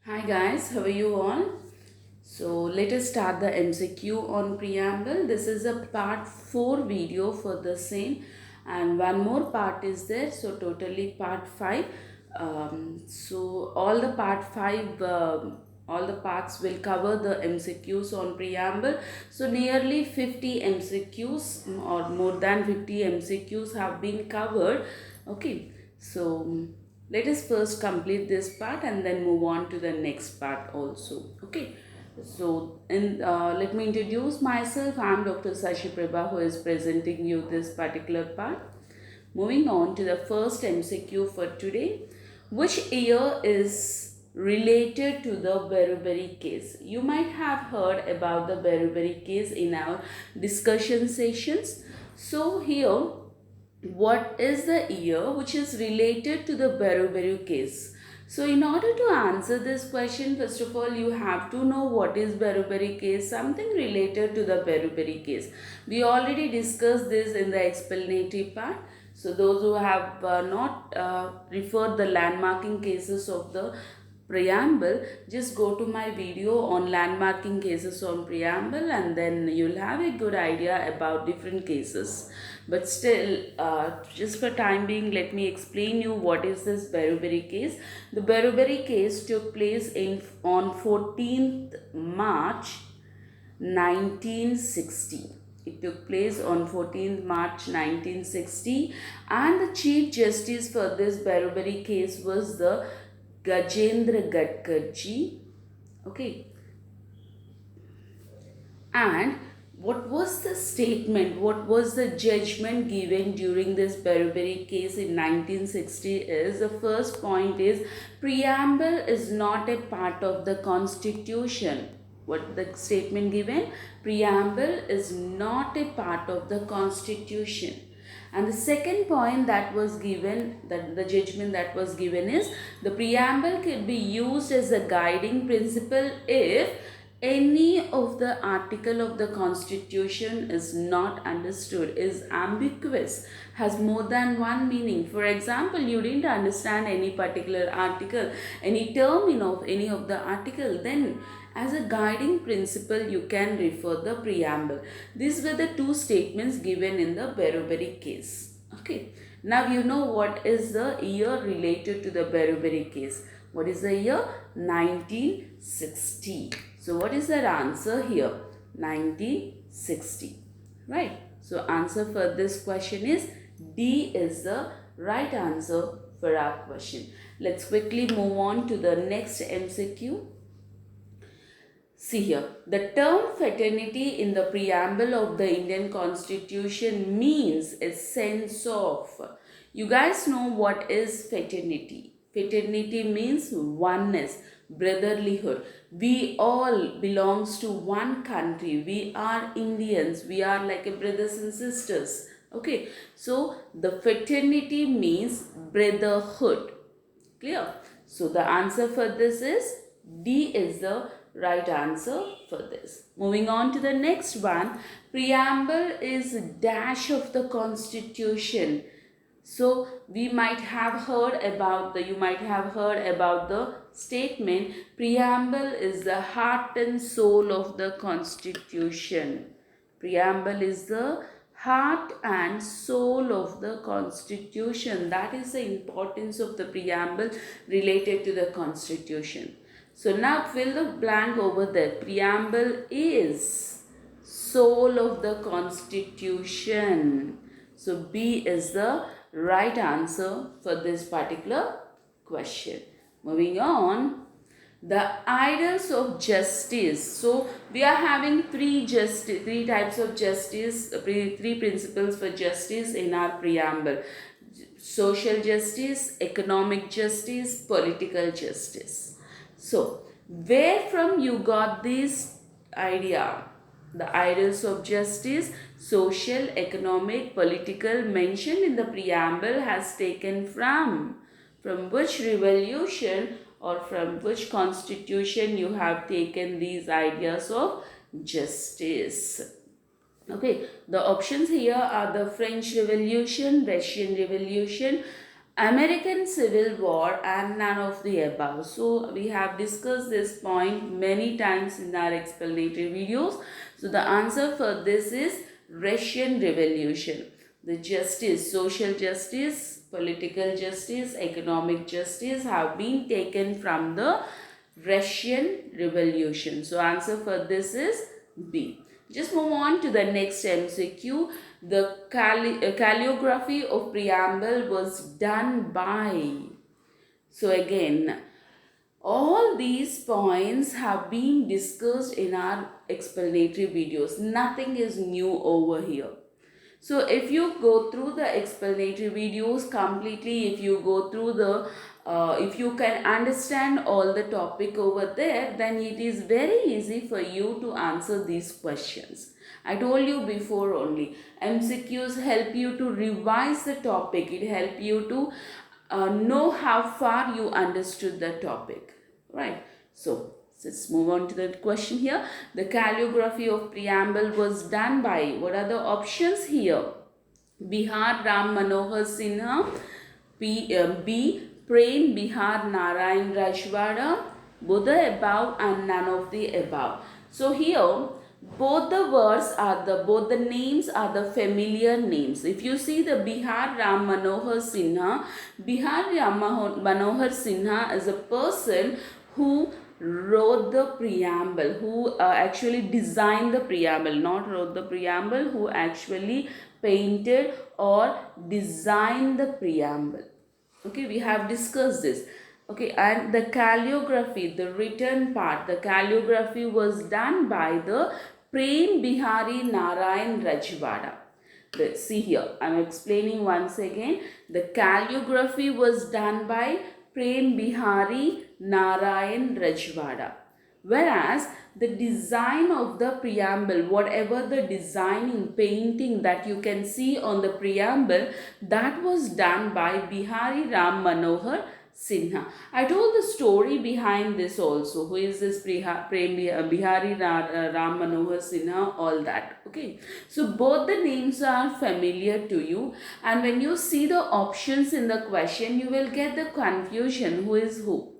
Hi guys, how are you all? So let us start the MCQ on preamble. This is a part 4 video for the same, and one more part is there, so totally part 5. So all the part 5 all the parts will cover the MCQs on preamble. So nearly 50 MCQs or more than 50 MCQs have been covered. Okay, so let us first complete this part and then move on to the next part also. Okay, so let me introduce myself. I am Dr. Sashi Prabha, who is presenting you this particular part. Moving on to the first MCQ for today. Which year is related to the Beruberi case? You might have heard about the Beruberi case in our discussion sessions. So here, what is the year which is related to the Beruberi case? So in order to answer this question, first of all, you have to know what is Beruberi case, something related to the Beruberi case. We already discussed this in the explanatory part. So those who have not referred the landmarking cases of the preamble, just go to my video on landmarking cases on preamble and then you'll have a good idea about different cases. But still, just for time being, let me explain you what is this Beruberi case. The Beruberi case took place on 14th March 1960. It took place on 14th March 1960, and the Chief Justice for this Beruberi case was the Gajendra Gadkarji. Okay, and what was the statement, what was the judgment given during this Beruberi case in 1960 is, the first point is, preamble is not a part of the constitution. What the statement given? Preamble is not a part of the constitution. And the second point that was given, that the judgment that was given is, the preamble can be used as a guiding principle if any of the article of the constitution is not understood, is ambiguous, has more than one meaning. For example, you didn't understand any particular article, any term of any of the article, then as a guiding principle you can refer the preamble. These were the two statements given in the Beruberi case. Okay, now you know what is the year related to the Beruberi case. What is the year? 1960. So what is that answer here? 1960. Right. So answer for this question is D is the right answer for our question. Let's quickly move on to the next MCQ. See here, the term fraternity in the preamble of the Indian Constitution means a sense of. You guys know what is fraternity. Fraternity means oneness, brotherlyhood. We all belongs to one country. We are Indians. We are like a brothers and sisters. Okay, so the fraternity means brotherhood. Clear? So the answer for this is D is the right answer for this. Moving on to the next one. Preamble is dash of the constitution. So we might have heard about you might have heard about the statement, preamble is the heart and soul of the constitution. Preamble is the heart and soul of the constitution. That is the importance of the preamble related to the constitution. So now fill the blank over there. Preamble is soul of the constitution. So B is the right answer for this particular question. Moving on, the ideals of justice. So we are having three types of justice, three principles for justice in our preamble: social justice, economic justice, political justice. So where from you got this idea? The ideals of justice, social, economic, political mentioned in the preamble has taken from which revolution or from which constitution you have taken these ideas of justice. Okay, the options here are the French Revolution, Russian Revolution, American Civil War and none of the above. So we have discussed this point many times in our explanatory videos. So the answer for this is Russian Revolution. The justice, social justice, political justice, economic justice have been taken from the Russian Revolution. So answer for this is B. Just move on to the next MCQ. The calligraphy of preamble was done by. So again, all these points have been discussed in our explanatory videos. Nothing is new over here. So if you go through the explanatory videos completely, if you go through the if you can understand all the topic over there, then it is very easy for you to answer these questions. I told you before only, MCQs help you to revise the topic. It help you to know how far you understood the topic, right? So let's move on to the question here. The calligraphy of preamble was done by, what are the options here? Bihar Ram Manohar Sinha, B. Prem Bihar Narayan Rajwada, both the above and none of the above. So here both the names are the familiar names. If you see the Bihar Ram Manohar Sinha, Bihar Ram Manohar Sinha is a person who wrote the preamble, who actually designed the preamble, not wrote the preamble, who actually painted or designed the preamble. Okay, we have discussed this. Okay, and the calligraphy, the written part, the calligraphy was done by the Prem Bihari Narayan Rajwada. See here, I am explaining once again. The calligraphy was done by Prem Bihari Narayan Rajwada. Whereas the design of the preamble, whatever the designing, painting that you can see on the preamble, that was done by Bihari Ram Manohar Sinha. I told the story behind this also. Who is this Bihari Ram Manohar Sinha? All that. Okay. So both the names are familiar to you, and when you see the options in the question, you will get the confusion. Who is who?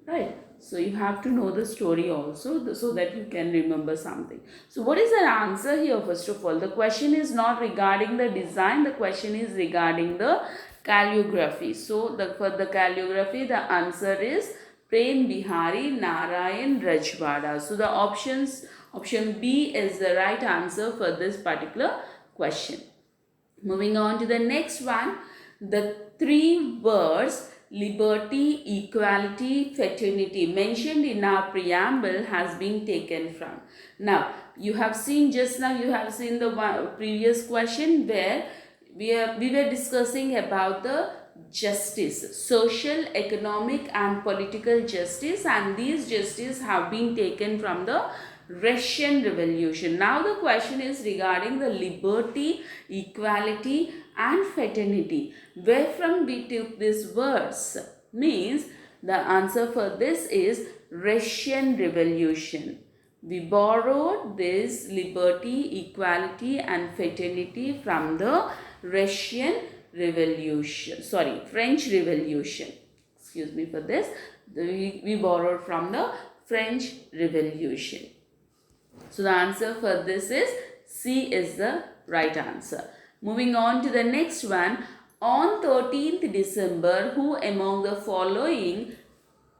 Right. So you have to know the story also so that you can remember something. So what is the answer here? First of all, the question is not regarding the design. The question is regarding the calligraphy. So for the calligraphy, the answer is Prem Bihari Narayan Rajwada. So the option B is the right answer for this particular question. Moving on to the next one, the three words liberty, equality, fraternity mentioned in our preamble has been taken from. Now, you have seen just now, you have seen the previous question where we were discussing about the justice, social, economic and political justice, and these justice have been taken from the Russian Revolution. Now the question is regarding the liberty, equality and fraternity. Where from we took these words? Means the answer for this is Russian Revolution. We borrowed this liberty, equality and fraternity from the Russian Revolution. Sorry, French Revolution. Excuse me for this. We borrowed from the French Revolution. So the answer for this is C is the right answer. Moving on to the next one. On 13th December, who among the following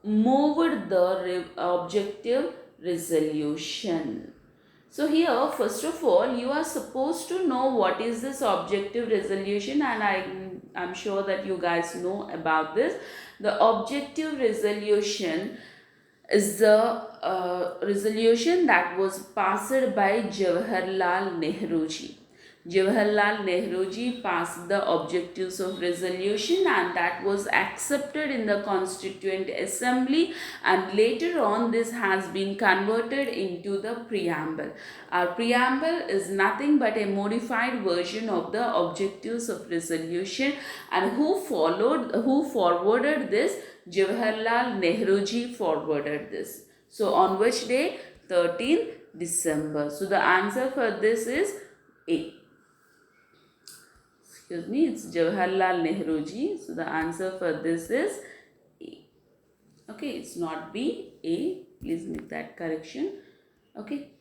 moved the objective resolution? So here, first of all, you are supposed to know what is this objective resolution, and I'm sure that you guys know about this. The objective resolution is the resolution that was passed by Jawaharlal Nehru ji. Jawaharlal Nehru ji passed the objectives of resolution, and that was accepted in the Constituent Assembly, and later on this has been converted into the preamble. Our preamble is nothing but a modified version of the objectives of resolution, and who forwarded this? Jawaharlal Nehru ji forwarded this. So on which day? 13th December. So the answer for this is A. excuse me, it's Jawaharlal Nehru ji. So the answer for this is A. Okay, it's not B, A. Please make that correction. Okay,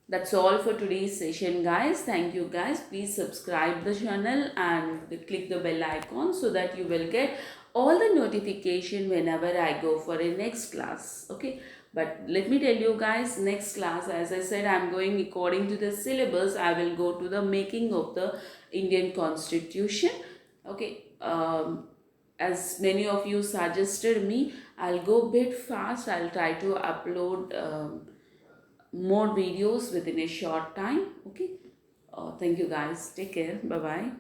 that's all for today's session, guys. Thank you, guys. Please subscribe the channel and click the bell icon so that you will get all the notification whenever I go for a next class. Okay, but let me tell you guys, next class, as I said, I'm going according to the syllabus. I will go to the making of the Indian Constitution. Okay, as many of you suggested me, I'll go a bit fast. I'll try to upload more videos within a short time. Okay, thank you guys. Take care. Bye bye.